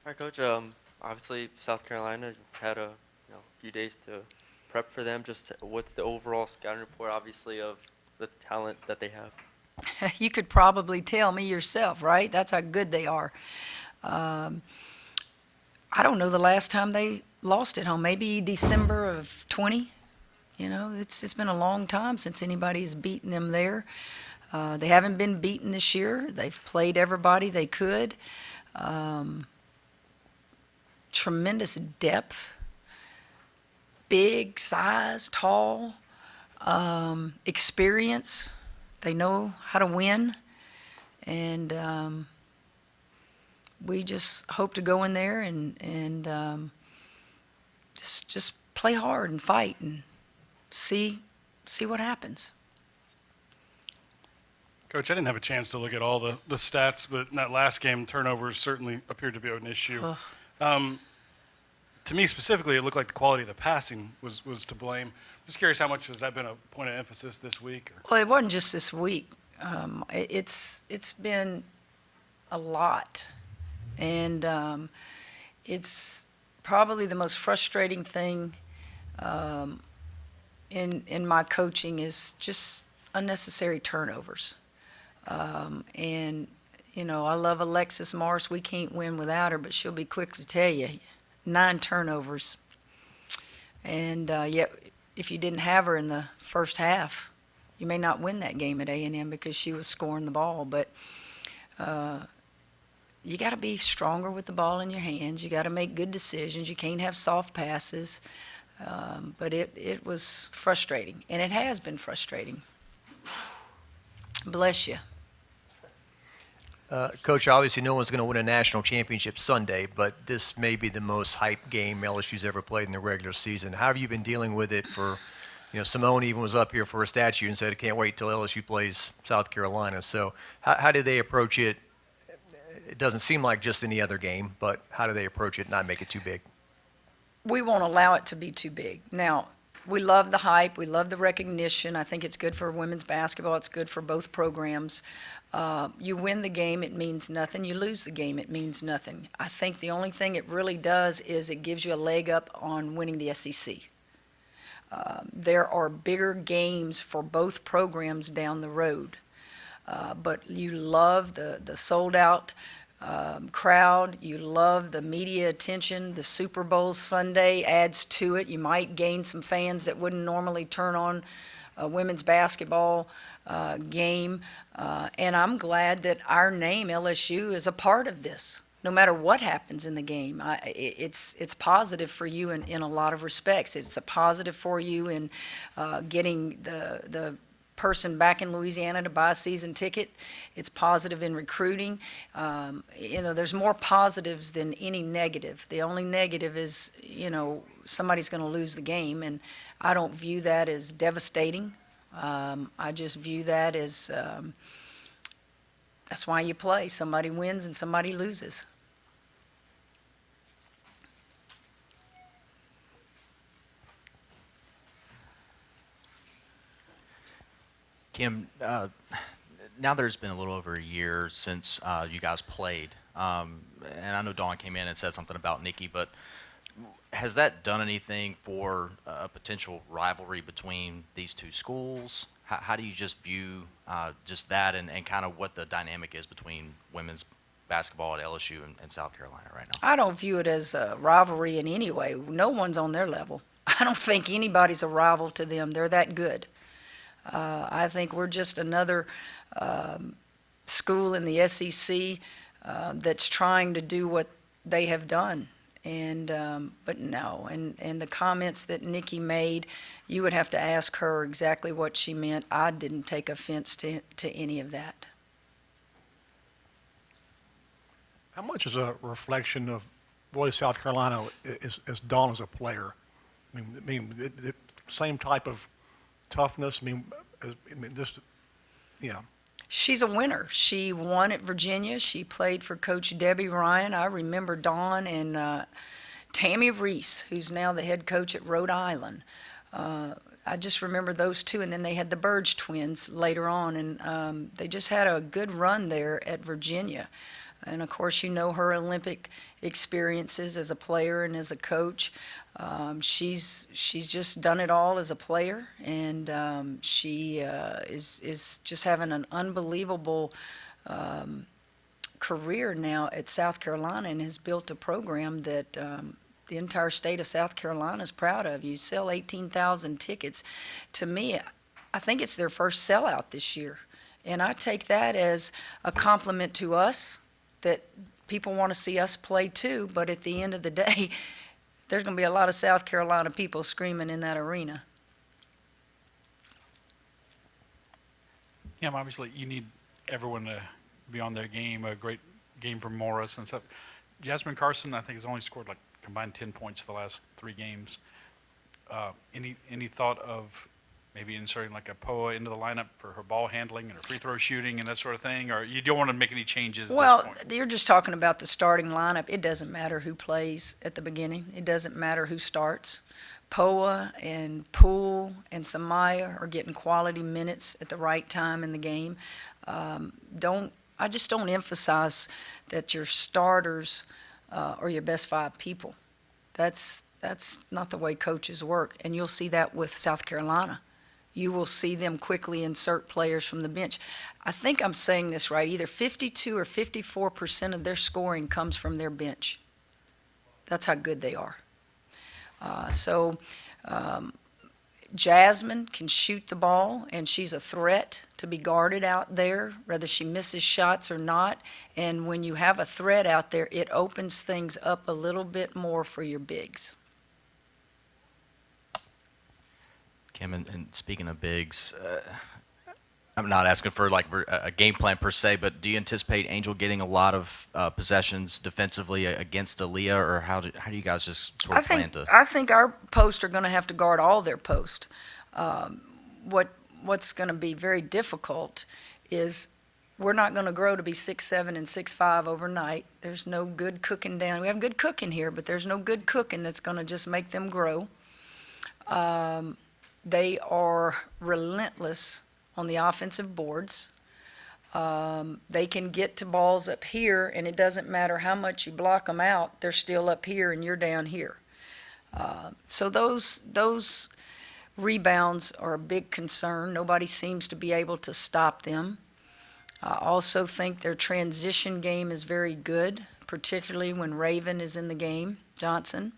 All right, Coach. Obviously, South Carolina had a few days to prep for them. What's the overall scouting report, obviously, of the talent that they have? You could probably tell me yourself, right? That's how good they are. Um, I don't know the last time they lost at home. Maybe December of 20. It's been a long time since anybody's beaten them there. They haven't been beaten this year. They've played everybody they could. Um, Tremendous depth, big size, tall, experience. They know how to win, and we just hope to go in there and just play hard and fight and see what happens. Coach, I didn't have a chance to look at all the stats, but in that last game, turnovers certainly appeared to be an issue. Ugh. Um, to me specifically, it looked like the quality of the passing was to blame. Just curious, how much has that been a point of emphasis this week? Well, it wasn't just this week. It's been a lot, and it's probably the most frustrating thing in my coaching is just unnecessary turnovers. And I love Alexis Morris. We can't win without her, but she'll be quick to tell you 9 turnovers. And yet, if you didn't have her in the first half, you may not win that game at A&M because she was scoring the ball. But you got to be stronger with the ball in your hands. You got to make good decisions. You can't have soft passes. But it was frustrating, and it has been frustrating. Bless you. Coach, obviously no one's going to win a national championship Sunday, but this may be the most hyped game LSU's ever played in the regular season. How have you been dealing with it Simone even was up here for a statue and said, I can't wait till LSU plays South Carolina. So how did they approach it? It doesn't seem like just any other game, but how do they approach it and not make it too big? We won't allow it to be too big. Now, we love the hype. We love the recognition. I think it's good for women's basketball. It's good for both programs. You win the game, it means nothing. You lose the game, it means nothing. I think the only thing it really does is it gives you a leg up on winning the SEC. There are bigger games for both programs down the road. But you love the sold-out crowd. You love the media attention. The Super Bowl Sunday adds to it. You might gain some fans that wouldn't normally turn on a women's basketball game. And I'm glad that our name, LSU, is a part of this. No matter what happens in the game, it's positive for you in a lot of respects. It's a positive for you in getting the person back in Louisiana to buy a season ticket. It's positive in recruiting. There's more positives than any negative. The only negative is, somebody's going to lose the game, and I don't view that as devastating. I just view that as that's why you play. Somebody wins and somebody loses. Kim, now there's been a little over a year since you guys played, and I know Dawn came in and said something about Nikki, but has that done anything for a potential rivalry between these two schools? How do you just view just that and kind of what the dynamic is between women's basketball at LSU and South Carolina right now? I don't view it as a rivalry in any way. No one's on their level. I don't think anybody's a rival to them. They're that good. I think we're just another school in the SEC that's trying to do what they have done. But no, and the comments that Nikki made, you would have to ask her exactly what she meant. I didn't take offense to any of that. How much is a reflection of what South Carolina is Dawn as a player? The same type of toughness. Just yeah. She's a winner. She won at Virginia. She played for Coach Debbie Ryan. I remember Dawn and Tammy Reese, who's now the head coach at Rhode Island. I just remember those two, and then they had the Burge twins later on, and they just had a good run there at Virginia. And of course, you know her Olympic experiences as a player and as a coach. She's just done it all as a player, and she is just having an unbelievable career now at South Carolina, and has built a program that the entire state of South Carolina is proud of. You sell 18,000 tickets. To me, I think it's their first sellout this year, and I take that as a compliment to us that people want to see us play too. But at the end of the day, there's going to be a lot of South Carolina people screaming in that arena. Yeah, obviously you need everyone to be on their game. A great game from Morris and stuff. Jasmine Carson, I think, has only scored like combined 10 points the last 3 games. Any thought of maybe inserting like a POA into the lineup for her ball handling and her free throw shooting and that sort of thing, or you don't want to make any changes at Well, this point? you're just talking about the starting lineup. It doesn't matter who plays at the beginning. It doesn't matter who starts. Poa and Poole and Samaya are getting quality minutes at the right time in the game. I just don't emphasize that your starters are your best 5 people. That's not the way coaches work, and you'll see that with South Carolina. You will see them quickly insert players from the bench. I think I'm saying this right. Either 52 or 54% of their scoring comes from their bench. That's how good they are. Jasmine can shoot the ball, and she's a threat to be guarded out there, whether she misses shots or not. And when you have a threat out there, it opens things up a little bit more for your bigs. Kim, and speaking of bigs, I'm not asking for like a game plan per se, but do you anticipate Angel getting a lot of possessions defensively against Aaliyah, or how do you guys just sort of plan to? I think our posts are going to have to guard all their posts. What's going to be very difficult is we're not going to grow to be 6'7" and 6'5" overnight. There's no good cooking down. We have good cooking here, but there's no good cooking that's going to just make them grow. They are relentless on the offensive boards. They can get to balls up here, and it doesn't matter how much you block them out, they're still up here and you're down here. So those rebounds are a big concern. Nobody seems to be able to stop them. I also think their transition game is very good, particularly when Raven is in the game, Johnson.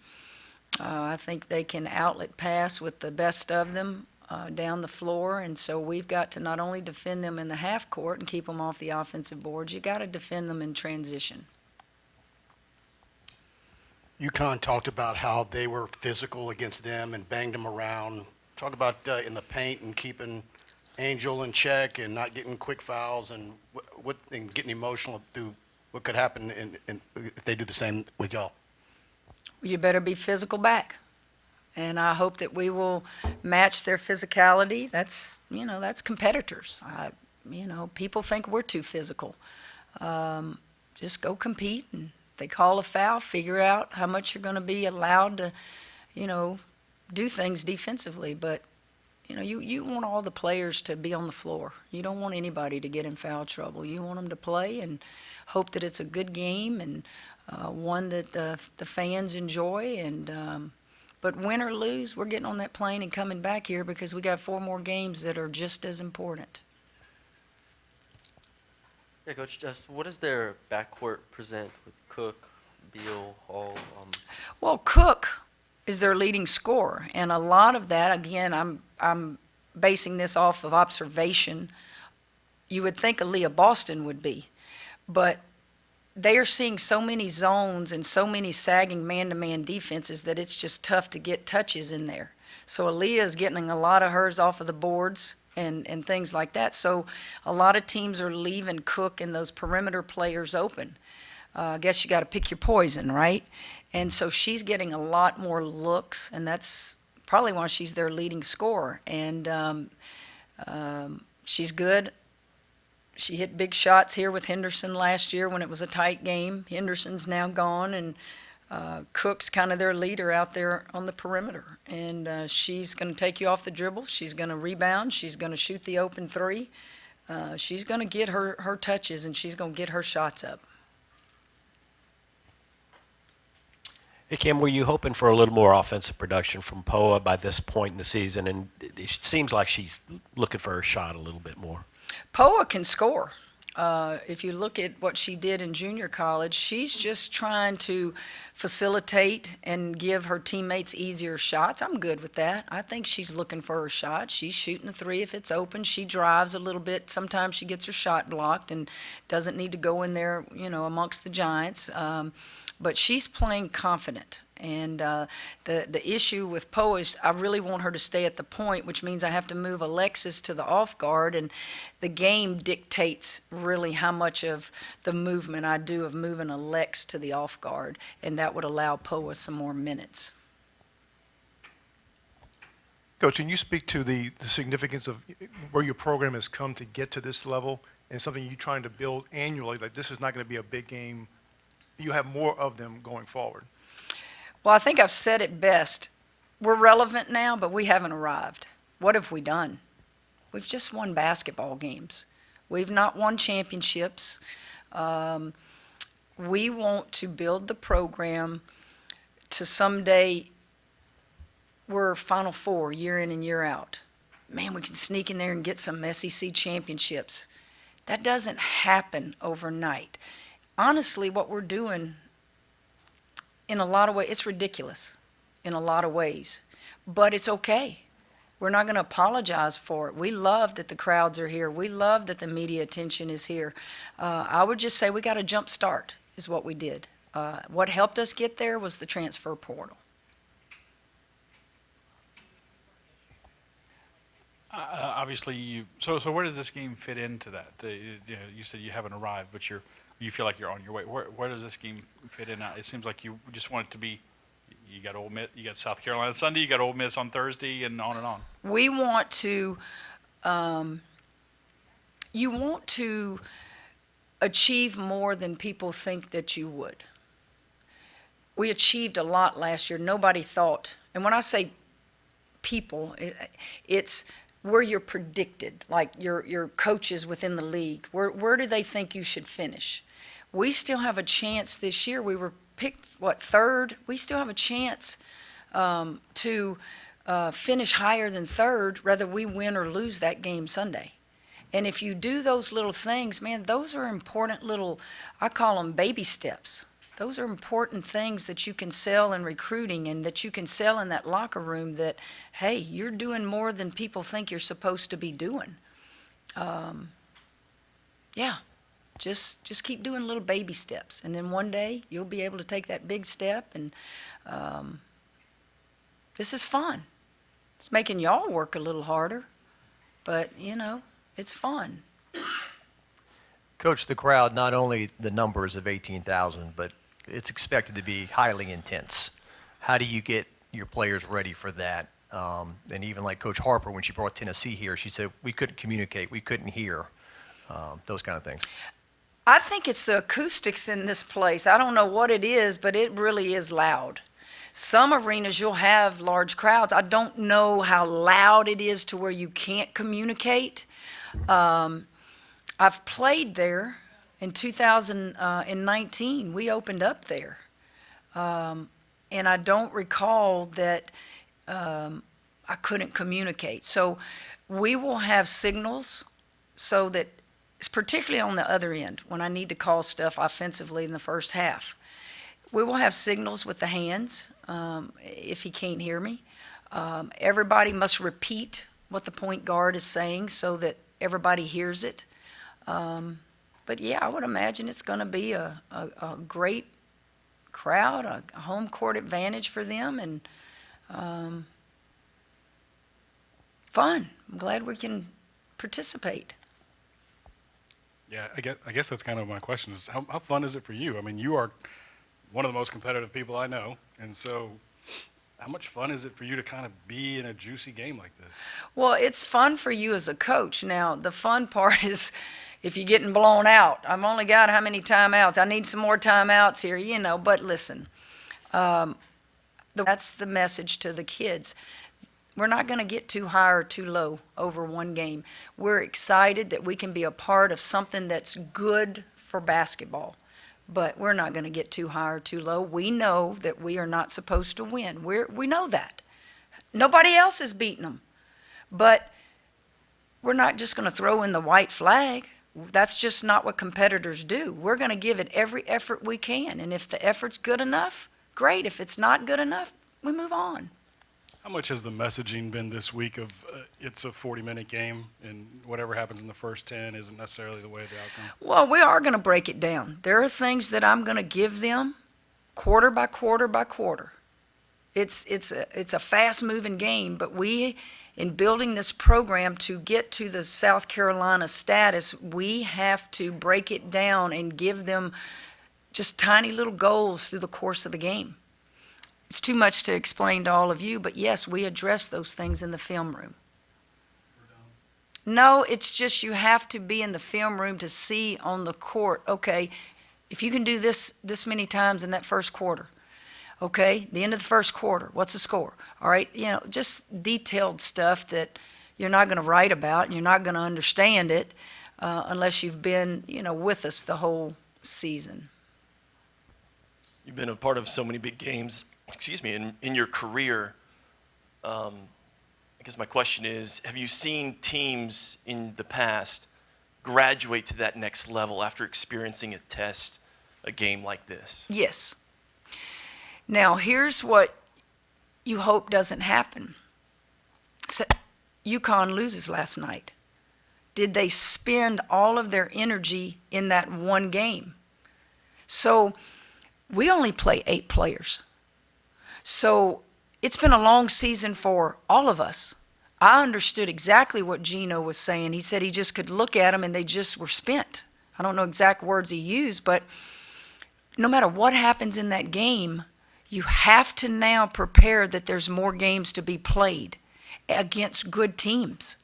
I think they can outlet pass with the best of them down the floor, and so we've got to not only defend them in the half court and keep them off the offensive boards, you got to defend them in transition. UConn talked about how they were physical against them and banged them around. Talk about in the paint and keeping Angel in check and not getting quick fouls and and getting emotional through what could happen if they do the same with y'all. You better be physical back. And I hope that we will match their physicality. That's competitors. People think we're too physical. Just go compete, and if they call a foul, figure out how much you're going to be allowed to, do things defensively. But, you want all the players to be on the floor. You don't want anybody to get in foul trouble. You want them to play and hope that it's a good game and one that the fans enjoy. And but win or lose, we're getting on that plane and coming back here because we got 4 more games that are just as important. Yeah, Coach, just what does their backcourt present with Cook, Beal, Hall? Well, Cook is their leading scorer, and a lot of that, again, I'm basing this off of observation. You would think Aaliyah Boston would be, but they are seeing so many zones and so many sagging man-to-man defenses that it's just tough to get touches in there. So Aaliyah is getting a lot of hers off of the boards and things like that. So a lot of teams are leaving Cook and those perimeter players open. I guess you got to pick your poison, right? And so she's getting a lot more looks, and that's probably why she's their leading scorer. And she's good. She hit big shots here with Henderson last year when it was a tight game. Henderson's now gone, and Cook's kind of their leader out there on the perimeter. And she's going to take you off the dribble. She's going to rebound. She's going to shoot the open 3. She's going to get her touches, and she's going to get her shots up. Hey, Kim, were you hoping for a little more offensive production from Poa by this point in the season? And it seems like she's looking for her shot a little bit more. Poa can score. If you look at what she did in junior college, she's just trying to facilitate and give her teammates easier shots. I'm good with that. I think she's looking for her shot. She's shooting the three if it's open. She drives a little bit. Sometimes she gets her shot blocked and doesn't need to go in there, amongst the giants. But she's playing confident. And the issue with Poe is I really want her to stay at the point, which means I have to move Alexis to the off guard, and the game dictates really how much of the movement I do of moving Alex to the off guard, and that would allow Poa some more minutes. Coach, can you speak to the significance of where your program has come to get to this level and something you're trying to build annually? Like, this is not going to be a big game. You have more of them going forward. Well, I think I've said it best. We're relevant now, but we haven't arrived. What have we done? We've just won basketball games. We've not won championships. We want to build the program to someday we're Final Four year in and year out. Man, we can sneak in there and get some SEC championships. That doesn't happen overnight. Honestly, what we're doing, in a lot of ways, it's ridiculous in a lot of ways, but it's okay. We're not going to apologize for it. We love that the crowds are here. We love that the media attention is here. I would just say we got a jump start is what we did. What helped us get there was the transfer portal. Obviously, so where does this game fit into that? You said you haven't arrived, but you feel like you're on your way. Where does this game fit in? It seems like you just want it to be. You got Ole Miss, you got South Carolina Sunday, you got Ole Miss on Thursday, and on and on. We want to. You want to achieve more than people think that you would. We achieved a lot last year. Nobody thought, and when I say people, it's where you're predicted, like your coaches within the league. Where do they think you should finish? We still have a chance this year. We were picked, third? We still have a chance to finish higher than third, whether we win or lose that game Sunday. And if you do those little things, man, those are important little, I call them baby steps. Those are important things that you can sell in recruiting and that you can sell in that locker room that, hey, you're doing more than people think you're supposed to be doing. Just keep doing little baby steps. And then one day you'll be able to take that big step. And this is fun. It's making y'all work a little harder, but, it's fun. Coach, the crowd, not only the numbers of 18,000, but it's expected to be highly intense. How do you get your players ready for that? And even like Coach Harper, when she brought Tennessee here, she said, we couldn't communicate, we couldn't hear, those kind of things. I think it's the acoustics in this place. I don't know what it is, but it really is loud. Some arenas you'll have large crowds. I don't know how loud it is to where you can't communicate. I've played there in 2019. We opened up there. And I don't recall that I couldn't communicate. So we will have signals so that, particularly on the other end, when I need to call stuff offensively in the first half, we will have signals with the hands if he can't hear me. Everybody must repeat what the point guard is saying so that everybody hears it. But yeah, I would imagine it's going to be a great crowd, a home court advantage for them, and fun. I'm glad we can participate. Yeah, I guess that's kind of my question is how fun is it for you? I mean, you are one of the most competitive people I know, and so how much fun is it for you to kind of be in a juicy game like this? Well, it's fun for you as a coach. Now, the fun part is if you're getting blown out. I've only got how many timeouts? I need some more timeouts here, but listen, that's the message to the kids. We're not going to get too high or too low over one game. We're excited that we can be a part of something that's good for basketball. but we're not going to get too high or too low. We know that we are not supposed to win. We know that. Nobody else is beating them. But we're not just going to throw in the white flag. That's just not what competitors do. We're going to give it every effort we can. And if the effort's good enough, great. If it's not good enough, we move on. How much has the messaging been this week of it's a 40-minute game and whatever happens in the first 10 isn't necessarily the way of the outcome? Well, we are going to break it down. There are things that I'm going to give them quarter by quarter by quarter. It's a fast-moving game, but we, in building this program to get to the South Carolina status, we have to break it down and give them just tiny little goals through the course of the game. It's too much to explain to all of you, but yes, we address those things in the film room. No, it's just you have to be in the film room to see on the court, okay, if you can do this many times in that first quarter, okay, the end of the first quarter, what's the score? All right, just detailed stuff that you're not going to write about and you're not going to understand it unless you've been, with us the whole season. You've been a part of so many big games, in your career. I guess my question is, have you seen teams in the past graduate to that next level after experiencing a game like this? Yes. Now, here's what you hope doesn't happen. So, UConn loses last night. Did they spend all of their energy in that one game? So, we only play 8 players. So, it's been a long season for all of us. I understood exactly what Gino was saying. He said he just could look at them and they just were spent. I don't know exact words he used, but no matter what happens in that game, you have to now prepare that there's more games to be played against good teams.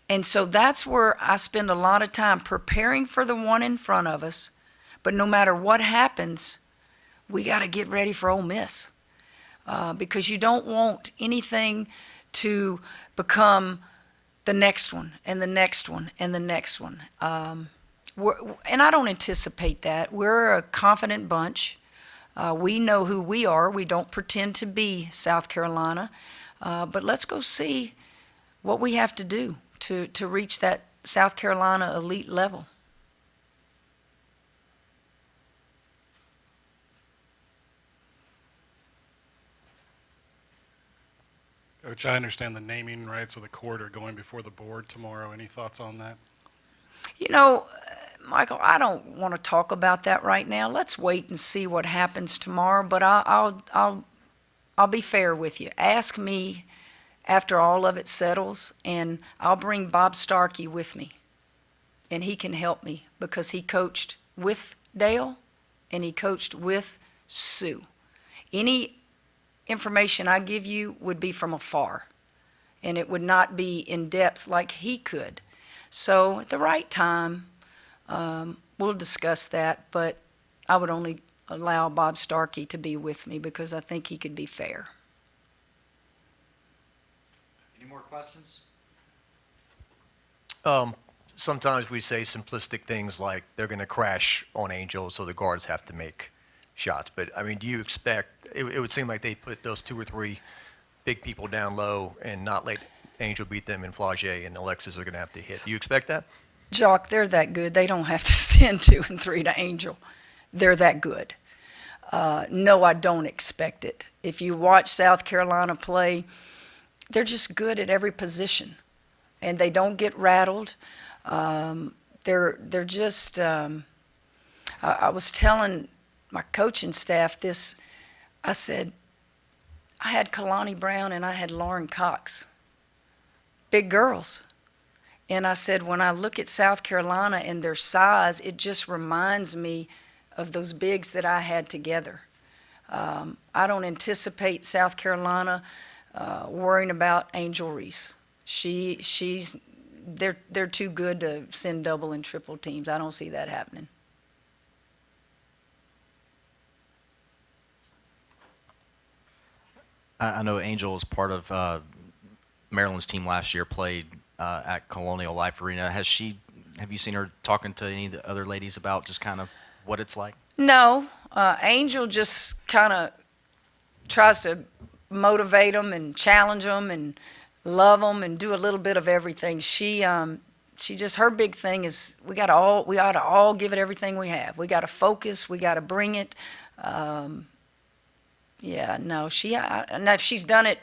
And so that's where I spend a lot of time preparing for the one in front of us. But no matter what happens, we got to get ready for Ole Miss. Because you don't want anything to become the next one and the next one and the next one. And I don't anticipate that. We're a confident bunch. We know who we are. We don't pretend to be South Carolina. But let's go see what we have to do to reach that South Carolina elite level. Coach, I understand the naming rights of the court are going before the board tomorrow. Any thoughts on that? Michael, I don't want to talk about that right now. Let's wait and see what happens tomorrow. But I'll be fair with you. Ask me after all of it settles, and I'll bring Bob Starkey with me, and he can help me because he coached with Dale and he coached with Sue. Any information I give you would be from afar, and it would not be in depth like he could. So at the right time, we'll discuss that, but I would only allow Bob Starkey to be with me because I think he could be fair. Any more questions? Sometimes we say simplistic things like they're going to crash on Angel, so the guards have to make shots. But, I mean, do you expect – it would seem like they put those 2 or 3 big people down low and not let Angel beat them, and Flage and Alexis are going to have to hit. Do you expect that? Jock, they're that good. They don't have to send 2 and 3 to Angel. They're that good. No, I don't expect it. If you watch South Carolina play, they're just good at every position, and they don't get rattled. They're just. I was telling my coaching staff this. I said, I had Kalani Brown and I had Lauren Cox, big girls. And I said, when I look at South Carolina and their size, it just reminds me of those bigs that I had together. I don't anticipate South Carolina worrying about Angel Reese. They're too good to send double and triple teams. I don't see that happening. I know Angel is part of Maryland's team last year, played at Colonial Life Arena. Have you seen her talking to any of the other ladies about just kind of what it's like? No, Angel just kind of tries to motivate them and challenge them and love them and do a little bit of everything. She just, her big thing is we ought to all give it everything we have. We got to focus. We got to bring it. Yeah, no, now if she's done it,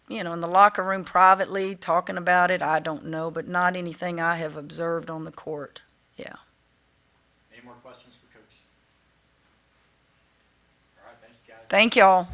in the locker room privately, talking about it, I don't know, but not anything I have observed on the court. Yeah. Any more questions for Coach? All right, thank you, guys. Thank y'all.